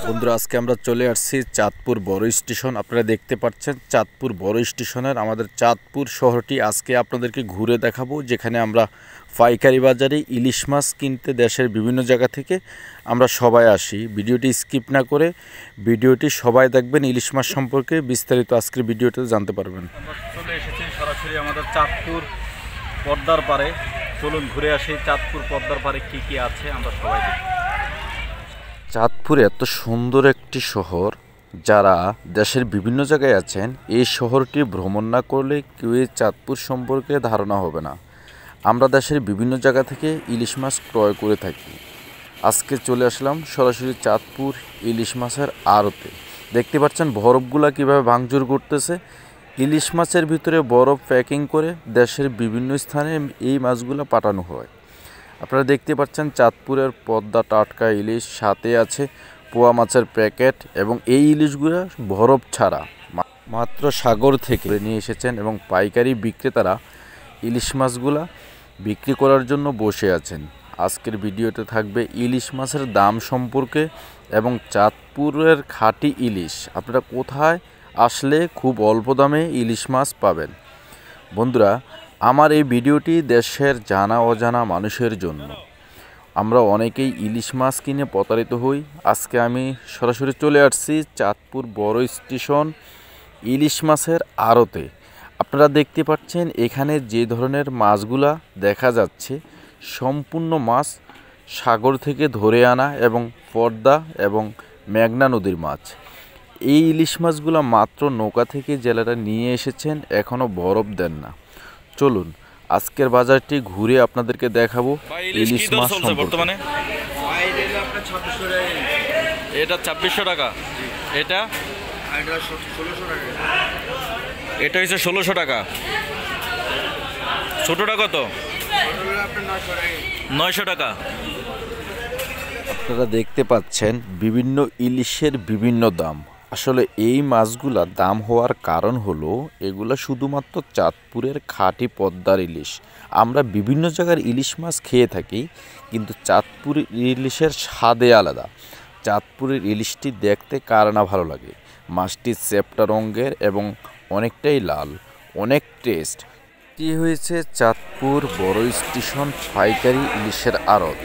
বন্ধুরা, আজকে আমরা চলে আসছি চাঁদপুর বড় স্টেশন। আপনারা দেখতে পাচ্ছেন চাঁদপুর বড় স্টেশনের আমাদের চাঁদপুর শহরটি আজকে আপনাদেরকে ঘুরে দেখাবো, যেখানে আমরা পাইকারি বাজারে ইলিশ মাছ কিনতে দেশের বিভিন্ন জায়গা থেকে আমরা সবাই আসি। ভিডিওটি স্কিপ না করে ভিডিওটি সবাই দেখবেন, ইলিশ মাছ সম্পর্কে বিস্তারিত আজকের ভিডিওতে জানতে পারবেন। আমরা চলে এসেছি সরাসরি আমাদের চাঁদপুর পদ্মার পাড়ে। চলুন ঘুরে আসি চাঁদপুর পদ্মার পাড়ে কী কী আছে আমরা সবাই দেখি। চাঁদপুর এত সুন্দর একটি শহর, যারা দেশের বিভিন্ন জায়গায় আছেন এই শহরটি ভ্রমণ না করলে কেউ চাঁদপুর সম্পর্কে ধারণা হবে না। আমরা দেশের বিভিন্ন জায়গা থেকে ইলিশ মাছ ক্রয় করে থাকি। আজকে চলে আসলাম সরাসরি চাঁদপুর ইলিশ মাছের আড়তে। দেখতে পাচ্ছেন বরফগুলা কীভাবে ভাঙচুর করতেছে। ইলিশ মাছের ভিতরে বরফ প্যাকিং করে দেশের বিভিন্ন স্থানে এই মাছগুলো পাঠানো হয়। আপনারা দেখতে পাচ্ছেন চাঁদপুরের পদ্মা টাটকা ইলিশ, সাথে আছে পোয়া মাছের প্যাকেট, এবং এই ইলিশগুলো বরফ ছাড়া মাত্র সাগর থেকে নিয়ে এসেছেন, এবং পাইকারি বিক্রেতারা ইলিশ মাছগুলা বিক্রি করার জন্য বসে আছেন। আজকের ভিডিওতে থাকবে ইলিশ মাছের দাম সম্পর্কে এবং চাঁদপুরের খাঁটি ইলিশ আপনারা কোথায় আসলে খুব অল্প দামে ইলিশ মাছ পাবেন। বন্ধুরা, আমার এই ভিডিওটি দেশের জানা অজানা মানুষের জন্য। আমরা অনেকেই ইলিশ মাছ কিনে প্রতারিত হই। আজকে আমি সরাসরি চলে আসছি চাঁদপুর বড় স্টেশন ইলিশ মাছের আড়তে। আপনারা দেখতে পাচ্ছেন এখানে যে ধরনের মাছগুলা দেখা যাচ্ছে সম্পূর্ণ মাছ সাগর থেকে ধরে আনা এবং পদ্মা এবং মেঘনা নদীর মাছ। এই ইলিশ মাছগুলো মাত্র নৌকা থেকে জেলেরা নিয়ে এসেছেন, এখনও বরফ দেন না। চলুন আজকের বাজারটি ঘুরে আপনাদেরকে দেখাবো ইলিশ মাছ বর্তমানে। এটা 2600 টাকা, এটা এটা হচ্ছে 1600 টাকা। ছোটটা কত? 900 টাকা। আপনারা দেখতে পাচ্ছেন বিভিন্ন ইলিশের বিভিন্ন দাম। আসলে এই মাছগুলা দাম হওয়ার কারণ হলো এগুলা শুধুমাত্র চাঁদপুরের খাঁটি পদ্মার ইলিশ। আমরা বিভিন্ন জায়গার ইলিশ মাছ খেয়ে থাকি, কিন্তু চাঁদপুরের ইলিশের স্বাদে আলাদা। চাঁদপুরের ইলিশটি দেখতে কার না ভালো লাগে। মাছটি চ্যাপ্টা রঙের এবং অনেকটাই লাল, অনেক টেস্ট। এটি হয়েছে চাঁদপুর বড় স্টেশন পাইকারি ইলিশের আড়ত।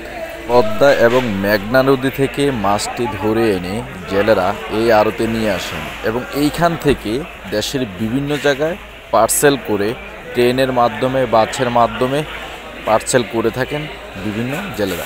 পদ্মা এবং মেঘনা নদী থেকে মাছটি ধরে এনে জেলেরা এই আড়তে নিয়ে আসেন, এবং এইখান থেকে দেশের বিভিন্ন জায়গায় পার্সেল করে ট্রেনের মাধ্যমে বাসের মাধ্যমে পার্সেল করে থাকেন বিভিন্ন জেলেরা।